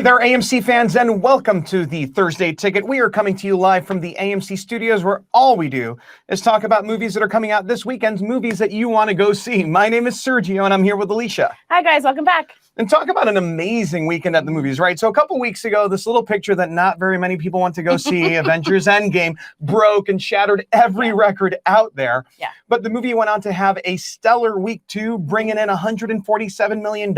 there, AMC fans, and welcome to the Thursday Ticket. We are coming to you live from the AMC studios, where all we do is talk about movies that are coming out this weekend, movies that you want to go see. My name is Sergio, and I'm here with Alicia. Hi, guys. Welcome back. And talk about an amazing weekend at the movies, right? So a couple weeks ago, this little picture that not very many people want to go see, Avengers Endgame, broke and shattered every record out there. Yeah. But the movie went on to have a stellar week two, bringing in $147 million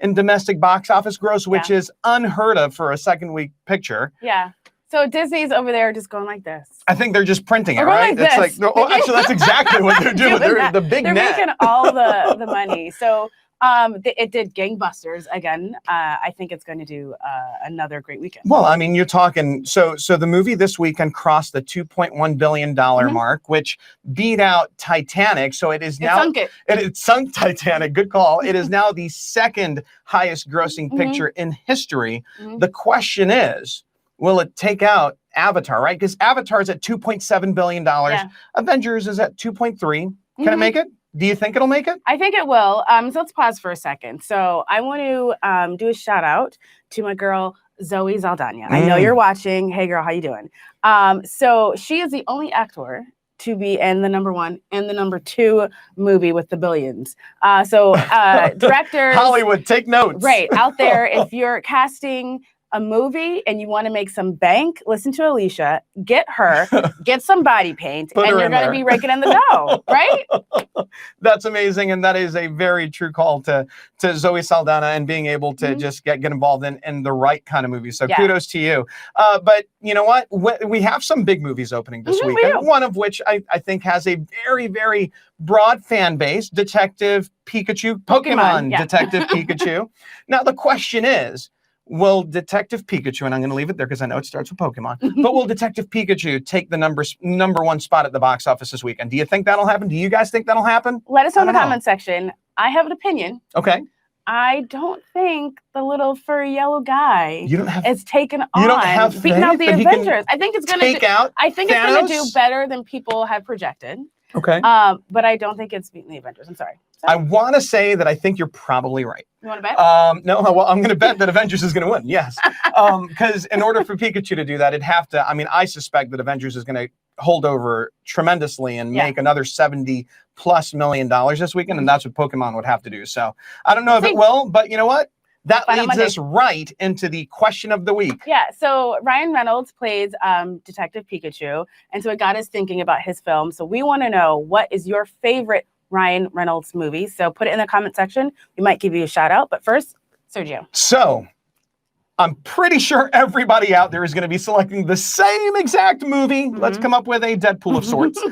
in domestic box office gross, which is unheard of for a second week picture. Yeah. So Disney's over there just going like this. I think they're just printing it, right? It's like, oh, actually, that's exactly what they're doing. They're the big net. They're making all the money. So it did gangbusters again. I think it's going to do another great weekend. Well, I mean, you're talking, so the movie this weekend crossed the $2.1 billion mark, which beat out Titanic. So it is now, it sunk Titanic, good call. It is now the second highest grossing picture in history. The question is, will it take out Avatar, right? Because Avatar is at $2.7 billion. Avengers is at 2.3. Can it make it? Do you think it'll make it? I think it will. So let's pause for a second. So I want to do a shout out to my girl, Zoe Saldana. I know you're watching. Hey, girl, how you doing? So she is the only actor to be in the #1 and the #2 movie with the billions. Directors. Hollywood, take notes. Right, out there, if you're casting a movie and you want to make some bank, listen to Alicia, get her, get some body paint, and you're going to be raking in the dough, right? That's amazing. And that is a very true call to Zoe Saldana and being able to just get involved in the right kind of movie. So kudos to you. But you know what? We have some big movies opening this weekend, one of which I think has a very, very broad fan base, Detective Pikachu, Pokemon Detective Pikachu. Now, the question is, will Detective Pikachu, and I'm going to leave it there because I know it starts with Pokemon, but will Detective Pikachu take the #1 spot at the box office this weekend? Do you think that'll happen? Do you guys think that'll happen? Let us know in the comment section. I have an opinion. Okay. I don't think the little furry yellow guy is taken on. You don't have beating out the Avengers. I think it's going to do better than people have projected. Okay. But I don't think it's beating the Avengers. I'm sorry. I want to say that I think you're probably right. You want to bet? No, well, I'm going to bet that Avengers is going to win. Yes. Because in order for Pikachu to do that, it'd have to, I mean, I suspect that Avengers is going to hold over tremendously and make another $70+ million this weekend. And that's what Pokemon would have to do. So I don't know if it will, but you know what? That leads us right into the question of the week. Yeah, so Ryan Reynolds plays Detective Pikachu, and so it got us thinking about his film. So we want to know, what is your favorite Ryan Reynolds movie? So put it in the comment section. We might give you a shout out. But first, Sergio. So I'm pretty sure everybody out there is going to be selecting the same exact movie. Let's come up with a Deadpool of sorts.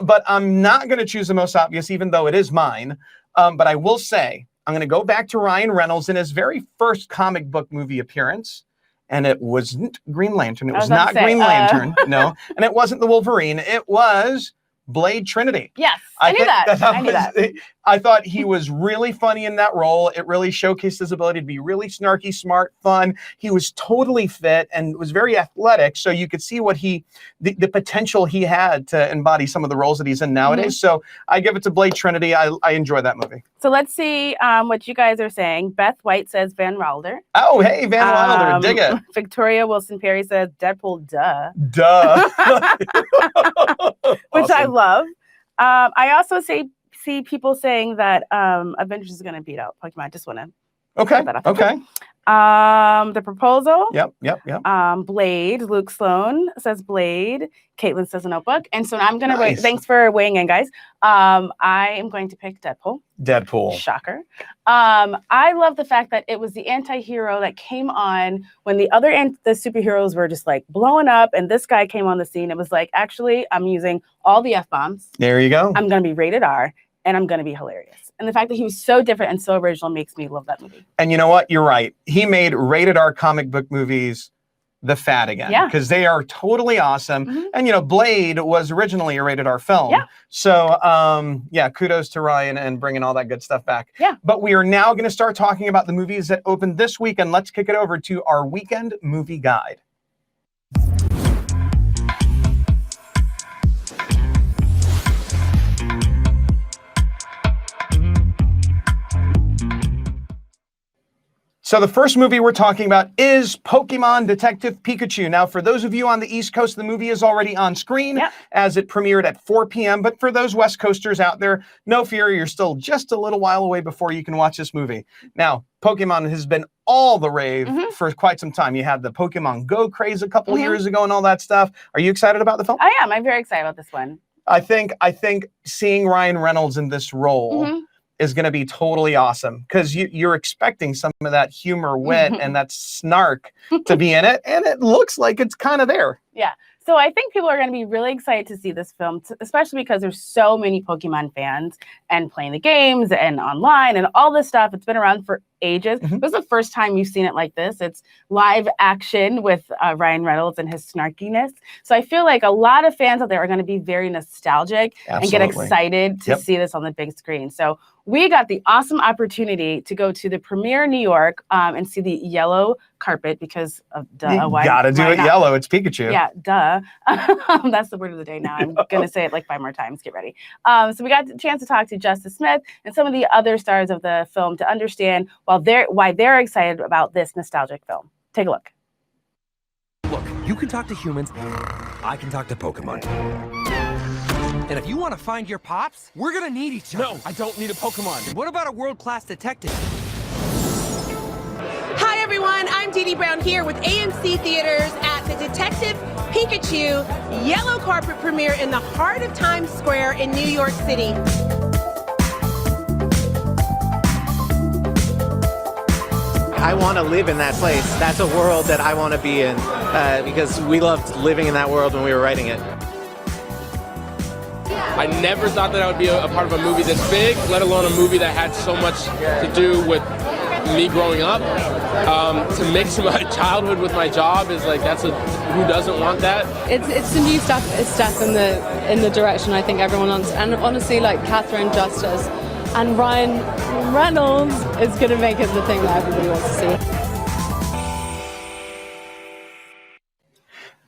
But I'm not going to choose the most obvious, even though it is mine. But I will say, I'm going to go back to Ryan Reynolds in his very first comic book movie appearance. And it wasn't Green Lantern. It was not Green Lantern. No. And it wasn't the Wolverine. It was Blade Trinity. Yes, I knew that. I knew that. I thought he was really funny in that role. It really showcased his ability to be really snarky, smart, fun. He was totally fit and was very athletic. So you could see what the potential he had to embody some of the roles that he's in nowadays. So I give it to Blade Trinity. I enjoy that movie. So let's see what you guys are saying. Beth White says Van Wilder. Oh, hey, Van Wilder. Dig it. Victoria Wilson Perry says Deadpool, duh. Duh. Which I love. I also see people saying that Avengers is going to beat out Pokemon. I just want to Okay. The Proposal. Yep. Blade. Luke Sloan says Blade. Caitlin says a Notebook. And so I'm going to wait. Thanks for weighing in, guys. I am going to pick Deadpool. Shocker. I love the fact that it was the anti-hero that came on when the superheroes were just like blowing up, and this guy came on the scene. It was like, actually, I'm using all the F-bombs. There you go. I'm going to be rated R, and I'm going to be hilarious. And the fact that he was so different and so original makes me love that movie. And you know what? You're right. He made rated R comic book movies the fad again. Yeah. Because they are totally awesome. And, you know, Blade was originally a rated R film. Yeah. So, yeah, kudos to Ryan and bringing all that good stuff back. Yeah. But we are now going to start talking about the movies that opened this week. And let's kick it over to our weekend movie guide. So the first movie we're talking about is Pokemon Detective Pikachu. Now, for those of you on the East Coast, the movie is already on screen as it premiered at 4 p.m. But for those West Coasters out there, no fear, you're still just a little while away before you can watch this movie. Now, Pokemon has been all the rave for quite some time. You had the Pokemon Go craze a couple of years ago and all that stuff. Are you excited about the film? I am. I'm very excited about this one. I think seeing Ryan Reynolds in this role is going to be totally awesome, because you're expecting some of that humor, wit, and that snark to be in it, and it looks like it's kind of there. Yeah. So I think people are going to be really excited to see this film, especially because there's so many Pokemon fans and playing the games and online and all this stuff. It's been around for ages. This is the first time you've seen it like this. It's live action with Ryan Reynolds and his snarkiness. So I feel like a lot of fans out there are going to be very nostalgic and get excited to see this on the big screen. So we got the awesome opportunity to go to the premiere in New York and see the yellow carpet because of duh. You gotta do it yellow. It's Pikachu. Yeah, duh. That's the word of the day now. I'm going to say it like 5 more times. Get ready. So we got the chance to talk to Justice Smith and some of the other stars of the film to understand why they're excited about this nostalgic film. Take a look. Look, you can talk to humans. I can talk to Pokemon. And if you want to find your pops, we're gonna need each other. No, I don't need a Pokemon. What about a world-class detective? Hi everyone, I'm Dee Dee Brown here with AMC Theaters at the Detective Pikachu yellow carpet premiere in the heart of Times Square in New York City. I want to live in that place. That's a world that I want to be in because we loved living in that world when we were writing it. I never thought that I would be a part of a movie this big, let alone a movie that had so much to do with me growing up. To mix my childhood with my job is like, who doesn't want that? It's the new stuff. It's stuff in the direction I think everyone wants. And honestly, like Catherine Justice and Ryan Reynolds is going to make it the thing that everybody wants to see.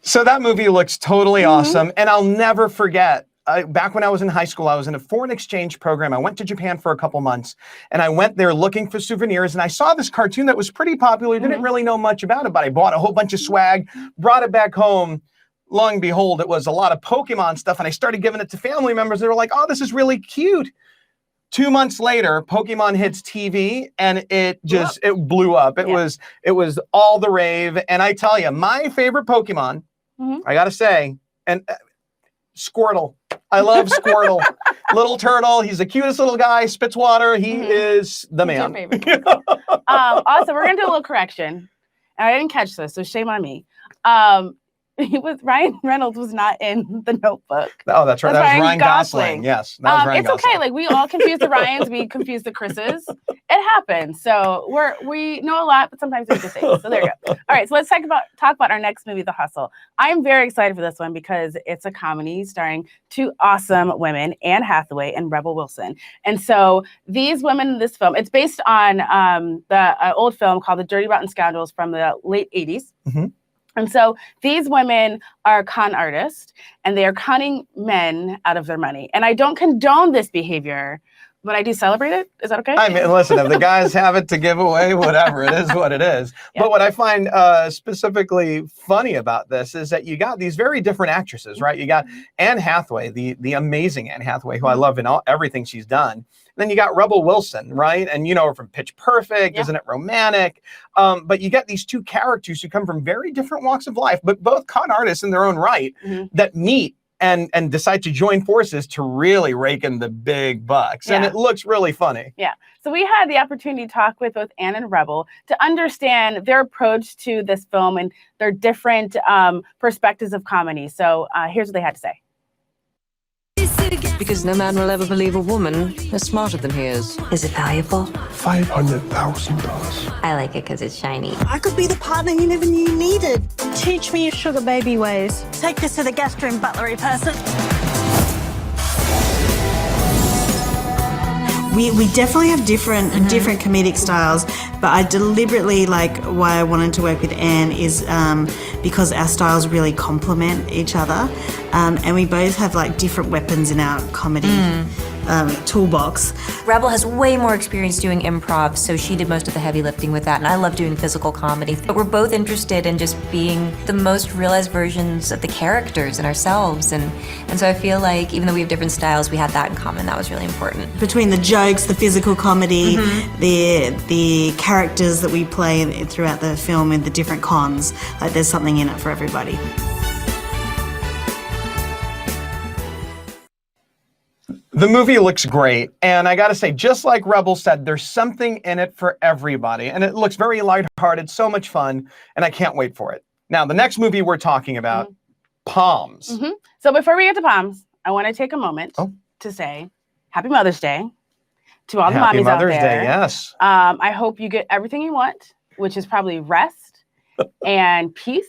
So that movie looks totally awesome, and I'll never forget. Back when I was in high school, I was in a foreign exchange program. I went to Japan for a couple months, and I went there looking for souvenirs, and I saw this cartoon that was pretty popular. Didn't really know much about it, but I bought a whole bunch of swag, brought it back home. Lo and behold, it was a lot of Pokemon stuff, and I started giving it to family members. They were like, oh, this is really cute. 2 months later, Pokemon hits TV, and it blew up. It was all the rave, and I tell you, my favorite Pokemon, I gotta say, and Squirtle. I love Squirtle. Little turtle. He's the cutest little guy. Spits water. He is the man. Also, we're gonna do a little correction. And I didn't catch this, so shame on me. Ryan Reynolds was not in The Notebook. Oh, that's right. That was Ryan Gosling. Yes, that was Ryan Gosling. It's okay. Like, we all confuse the Ryans. We confuse the Chris's. It happens. So we know a lot, but sometimes we just say. So there you go. All right. So let's talk about our next movie, The Hustle. I'm very excited for this one because it's a comedy starring 2 awesome women, Anne Hathaway and Rebel Wilson. And so these women in this film, it's based on the old film called The Dirty Rotten Scoundrels from the late 80s. And so these women are con artists, and they are conning men out of their money. And I don't condone this behavior, but I do celebrate it. Is that okay? I mean, listen, if the guys have it to give away, whatever, it is what it is. Yeah. But what I find specifically funny about this is that you got these very different actresses, right? You got Anne Hathaway, the amazing Anne Hathaway, who I love in everything she's done. Then you got Rebel Wilson, right? And you know her from Pitch Perfect, isn't it romantic? But you got these 2 characters who come from very different walks of life, but both con artists in their own right that meet and decide to join forces to really rake in the big bucks. And it looks really funny. Yeah. So we had the opportunity to talk with both Anne and Rebel to understand their approach to this film and their different perspectives of comedy. So here's what they had to say. Because no man will ever believe a woman is smarter than he is. Is it valuable? $500,000. I like it because it's shiny. I could be the partner you never knew you needed. Teach me your sugar baby ways. Take this to the gastroenterology person. We definitely have different comedic styles, but I deliberately, why I wanted to work with Anne is because our styles really complement each other, and we both have different weapons in our comedy toolbox. Rebel has way more experience doing improv, so she did most of the heavy lifting with that, and I love doing physical comedy. But we're both interested in just being the most realized versions of the characters and ourselves, and so I feel like even though we have different styles, we had that in common. That was really important. Between the jokes, the physical comedy, the characters that we play throughout the film and the different cons, like there's something in it for everybody. The movie looks great, and I gotta say, just like Rebel said, there's something in it for everybody, and it looks very lighthearted, so much fun, and I can't wait for it. Now, the next movie we're talking about, Poms. So before we get to Poms, I want to take a moment to say Happy Mother's Day to all the mommies out there. Happy Mother's Day, yes. I hope you get everything you want, which is probably rest and peace.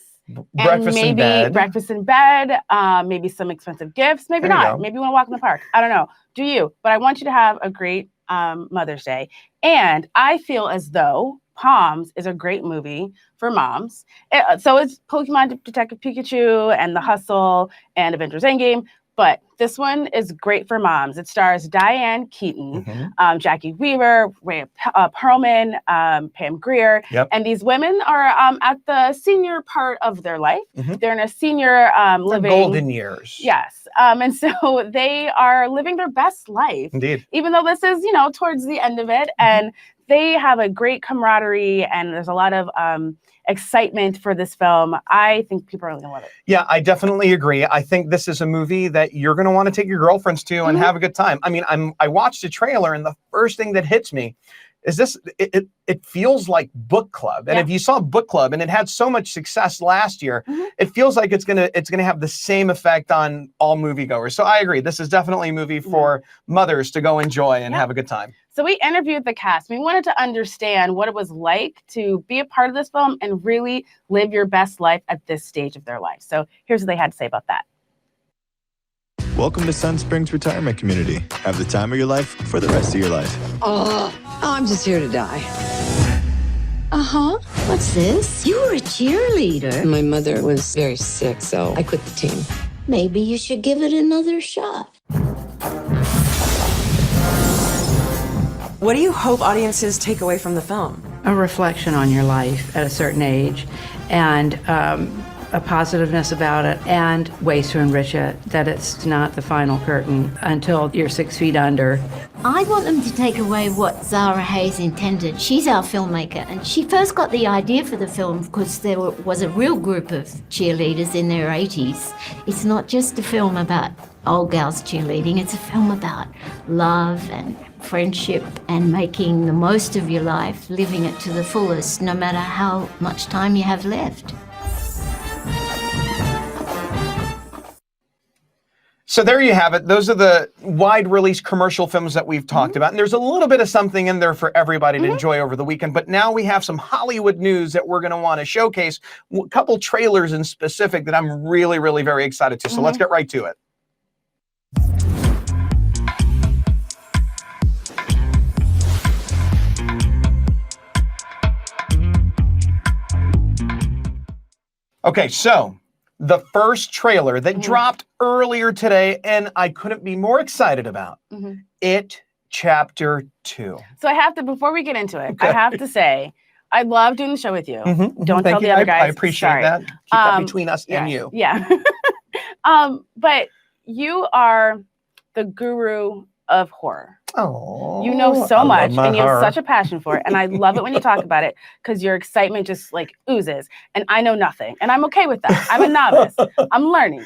Breakfast in bed. Breakfast in bed, maybe some expensive gifts, maybe not. Maybe you want to walk in the park. I don't know. Do you? But I want you to have a great Mother's Day. And I feel as though Poms is a great movie for moms. So it's Pokemon Detective Pikachu and The Hustle and Avengers Endgame. But this one is great for moms. It stars Diane Keaton, Jackie Weaver, Rhea Perlman, Pam Grier. And these women are at the senior part of their life. They're in a senior living. Golden years. Yes. And so they are living their best life. Indeed. Even though this is, towards the end of it. And they have a great camaraderie, and there's a lot of excitement for this film. I think people are going to love it. Yeah, I definitely agree. I think this is a movie that you're going to want to take your girlfriends to and have a good time. I mean, I watched a trailer, and the first thing that hits me is this. It feels like book club. And if you saw book club and it had so much success last year, it feels like it's gonna have the same effect on all moviegoers. So I agree. This is definitely a movie for mothers to go enjoy and have a good time. So we interviewed the cast. We wanted to understand what it was like to be a part of this film and really live your best life at this stage of their life. So here's what they had to say about that. Welcome to Sun Springs Retirement Community. Have the time of your life for the rest of your life. I'm just here to die. What's this? You were a cheerleader. My mother was very sick, so I quit the team. Maybe you should give it another shot. What do you hope audiences take away from the film? A reflection on your life at a certain age, and a positiveness about it, and ways to enrich it, that it's not the final curtain until you're 6 feet under. I want them to take away what Zara Hayes intended. She's our filmmaker, and she first got the idea for the film because there was a real group of cheerleaders in their 80s. It's not just a film about old gals cheerleading, it's a film about love and friendship and making the most of your life, living it to the fullest, no matter how much time you have left. So there you have it. Those are the wide release commercial films that we've talked about. And there's a little bit of something in there for everybody to enjoy over the weekend. But now we have some Hollywood news that we're going to want to showcase. A couple trailers in specific that I'm really, really very excited to. So let's get right to it. Okay, so the first trailer that dropped earlier today, and I couldn't be more excited about, It Chapter 2. So I have to, before we get into it, I have to say, I love doing the show with you. Don't tell the other guys. I appreciate that. Keep that between us and you. Yeah. But you are the guru of horror. Oh, you know so much, and you have such a passion for it, and I love it when you talk about it because your excitement just like oozes. And I know nothing, and I'm okay with that. I'm a novice. I'm learning.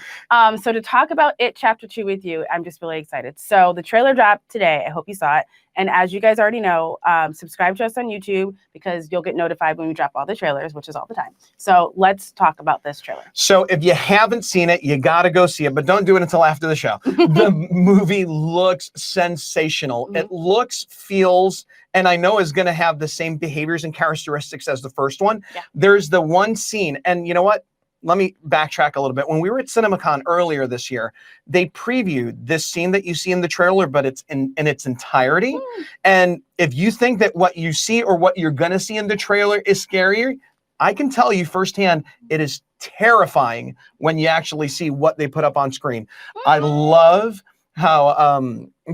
So to talk about It Chapter 2 with you, I'm just really excited. So the trailer dropped today. I hope you saw it. And as you guys already know, subscribe to us on YouTube because you'll get notified when we drop all the trailers, which is all the time. So let's talk about this trailer. So if you haven't seen it, you got to go see it, but don't do it until after the show. The movie looks sensational. It looks, feels, and I know is going to have the same behaviors and characteristics as the first one. Yeah. There's the one scene, and you know what? Let me backtrack a little bit. When we were at CinemaCon earlier this year, they previewed this scene that you see in the trailer, but it's in its entirety. And if you think that what you see or what you're going to see in the trailer is scarier, I can tell you firsthand, it is terrifying when you actually see what they put up on screen. I love how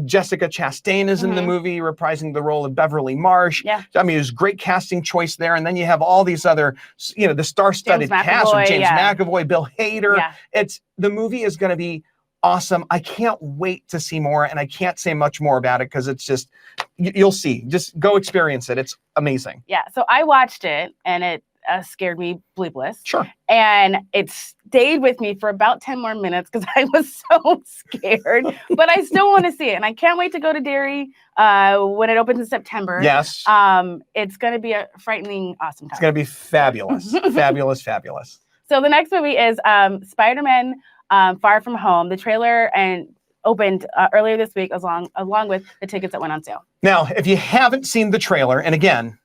Jessica Chastain is in the movie, reprising the role of Beverly Marsh. Yeah. I mean, it was great casting choice there. And then you have all these other, you know, the star-studded cast with James McAvoy, Bill Hader. Yeah. The movie is going to be awesome. I can't wait to see more, and I can't say much more about it because it's just, you'll see. Just go experience it. It's amazing. Yeah. So I watched it, and it scared me bleepless. Sure. And it stayed with me for about 10 more minutes because I was so scared. But I still want to see it, and I can't wait to go to Derry when it opens in September. Yes. It's going to be a frightening, awesome time. It's going to be fabulous. Fabulous, fabulous. So the next movie is Spider-Man Far From Home. The trailer opened earlier this week along with the tickets that went on sale. Now, if you haven't seen the trailer, and again,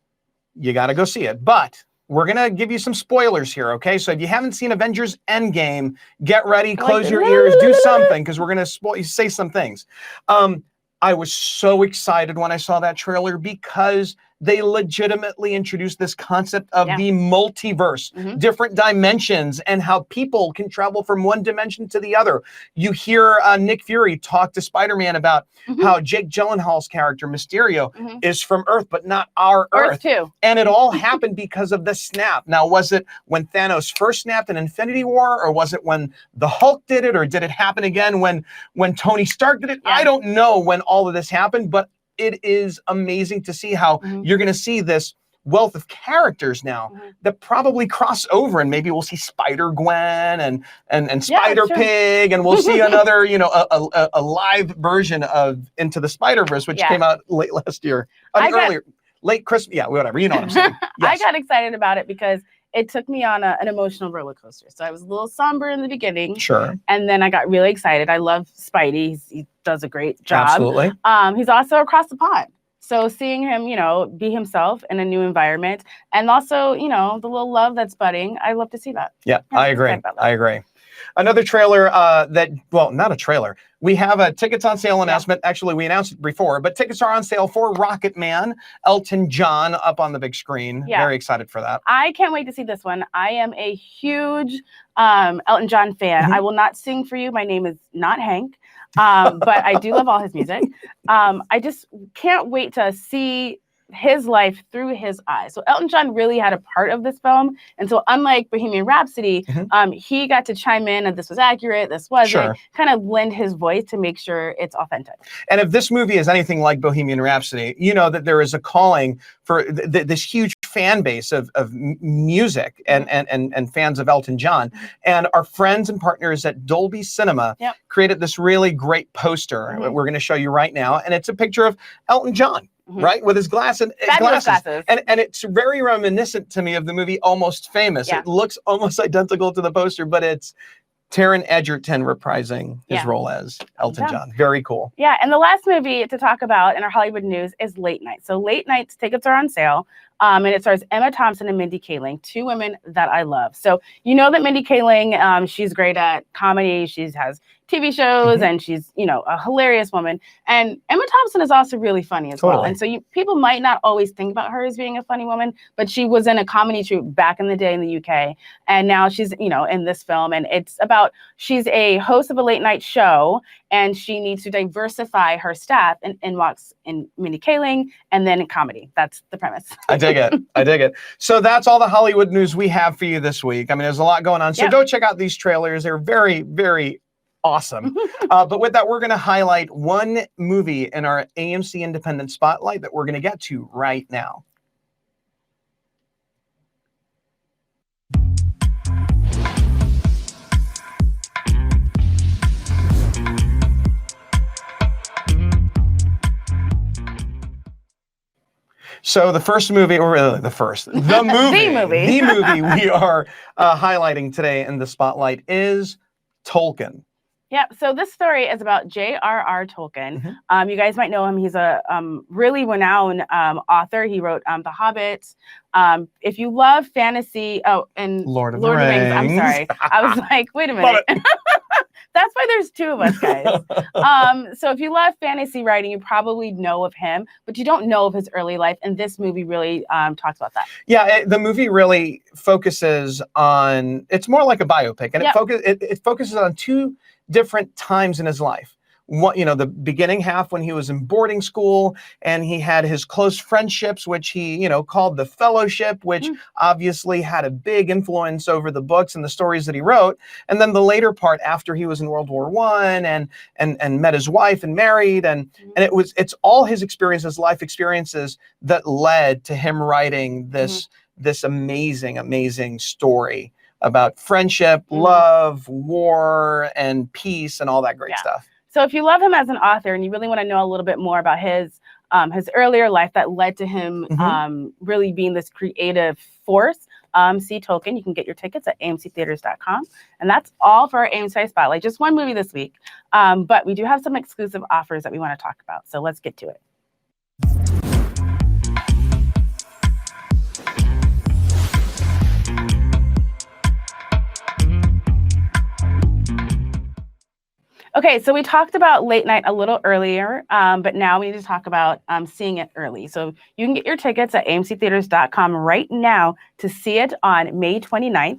you got to go see it, but we're going to give you some spoilers here, okay? So if you haven't seen Avengers Endgame, get ready, close your ears, do something, because we're going to say some things. I was so excited when I saw that trailer because they legitimately introduced this concept of the multiverse, different dimensions, and how people can travel from one dimension to the other. You hear Nick Fury talk to Spider-Man about how Jake Gyllenhaal's character, Mysterio, is from Earth, but not our Earth. Too. And it all happened because of the snap. Now, was it when Thanos first snapped in Infinity War, or was it when the Hulk did it, or did it happen again when Tony Stark did it? I don't know when all of this happened, but it is amazing to see how you're going to see this wealth of characters now that probably cross over, and maybe we'll see Spider-Gwen and Spider-Pig, and we'll see another, you know, a live version of Into the Spider-Verse, which came out late last year. Earlier, late Christmas. Yeah, whatever. You know what I'm saying. Yes. I got excited about it because it took me on an emotional roller coaster. So I was a little somber in the beginning. Sure. And then I got really excited. I love Spidey. He does a great job. Absolutely. He's also across the pond. So seeing him, you know, be himself in a new environment, and also, you know, the little love that's budding, I love to see that. Yeah, I agree. I agree. Another trailer well, not a trailer. We have a tickets on sale announcement. Actually, we announced it before, but tickets are on sale for Rocket Man, Elton John up on the big screen. Yeah. Very excited for that. I can't wait to see this one. I am a huge Elton John fan. I will not sing for you. My name is not Hank, but I do love all his music. I just can't wait to see his life through his eyes. So Elton John really had a part of this film. And so unlike Bohemian Rhapsody, he got to chime in and this was accurate, this wasn't, kind of lend his voice to make sure it's authentic. And if this movie is anything like Bohemian Rhapsody, you know that there is a calling for this huge fan base of music and fans of Elton John. And our friends and partners at Dolby Cinema created this really great poster we're going to show you right now. And it's a picture of Elton John. Right, with his glasses. And it's very reminiscent to me of the movie Almost Famous. It looks almost identical to the poster, but it's Taron Egerton reprising his role as Elton John. Very cool. Yeah, and the last movie to talk about in our Hollywood news is Late Night. So Late Night's tickets are on sale. And it stars Emma Thompson and Mindy Kaling, two women that I love. So you know that Mindy Kaling, she's great at comedy. She has TV shows and she's, you know, a hilarious woman. And Emma Thompson is also really funny as well. And so people might not always think about her as being a funny woman, but she was in a comedy troupe back in the day in the UK. And now she's, you know, in this film. And it's about, she's a host of a late night show and she needs to diversify her staff and walks in Mindy Kaling and then in comedy. That's the premise. I dig it. I dig it. So that's all the Hollywood news we have for you this week. I mean, there's a lot going on. So go check out these trailers. They're very, very awesome. But with that, we're going to highlight one movie in our AMC Independent Spotlight that we're going to get to right now. So the first movie, or really the movie we are highlighting today in the Spotlight is Tolkien. Yeah, so this story is about J.R.R. Tolkien. You guys might know him. He's a really renowned author. He wrote The Hobbit. If you love fantasy, and Lord of the Rings. I'm sorry. I was like, wait a minute. That's why there's two of us, guys. So if you love fantasy writing, you probably know of him, but you don't know of his early life. And this movie really talks about that. Yeah, the movie really focuses on, it's more like a biopic. And it focuses on two different times in his life. what, the beginning half when he was in boarding school, and he had his close friendships, which he, called the Fellowship, which obviously had a big influence over the books and the stories that he wrote. And then the later part, after he was in World War I and met his wife and married, and it's all his experiences, life experiences, that led to him writing this amazing story about friendship, love, war, and peace, and all that great stuff. So if you love him as an author and you really want to know a little bit more about his earlier life that led to him really being this creative force, see Tolkien. You can get your tickets at amctheaters.com. And that's all for our AMC Spotlight. Just one movie this week. But we do have some exclusive offers that we want to talk about. So let's get to it. Okay, so we talked about late night a little earlier, but now we need to talk about seeing it early. So you can get your tickets at amctheaters.com right now to see it on May 29th.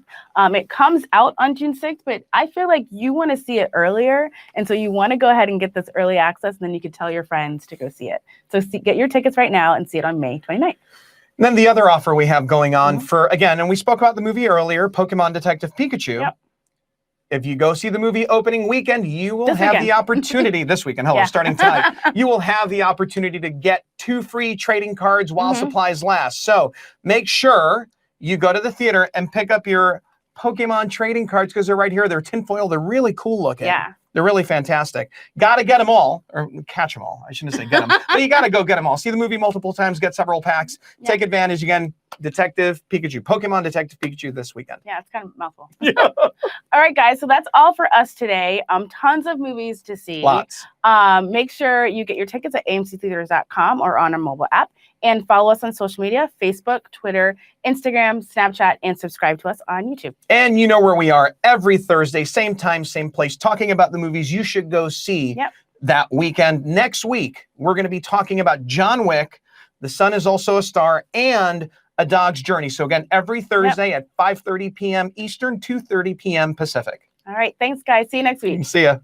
It comes out on June 6th, but I feel like you want to see it earlier. And so you want to go ahead and get this early access, and then you can tell your friends to go see it. So get your tickets right now and see it on May 29th. And then the other offer we have going on for, again, and we spoke about the movie earlier, Pokemon Detective Pikachu. Yep. If you go see the movie opening weekend, you will have the opportunity this weekend. Starting tonight, you will have the opportunity to get 2 free trading cards while supplies last. So make sure you go to the theater and pick up your Pokemon trading cards, because they're right here. They're tinfoil. They're really cool looking. Yeah. They're really fantastic. Got to get them all, or catch them all. I shouldn't say get them, but you got to go get them all. See the movie multiple times, get several packs. Yeah. Take advantage. Again, Detective Pikachu, Pokemon Detective Pikachu this weekend. Yeah, it's kind of a mouthful. Yeah. All right, guys. So that's all for us today. Tons of movies to see. Lots. Make sure you get your tickets at amctheaters.com or on our mobile app. And follow us on social media, Facebook, Twitter, Instagram, Snapchat, and subscribe to us on YouTube. And you know where we are every Thursday, same time, same place, talking about the movies you should go see that weekend. Next week, we're going to be talking about John Wick, The Sun Is Also a Star, and A Dog's Journey. So again, every Thursday at 5:30 p.m. Eastern, 2:30 p.m. Pacific. All right. Thanks, guys. See you next week. See ya.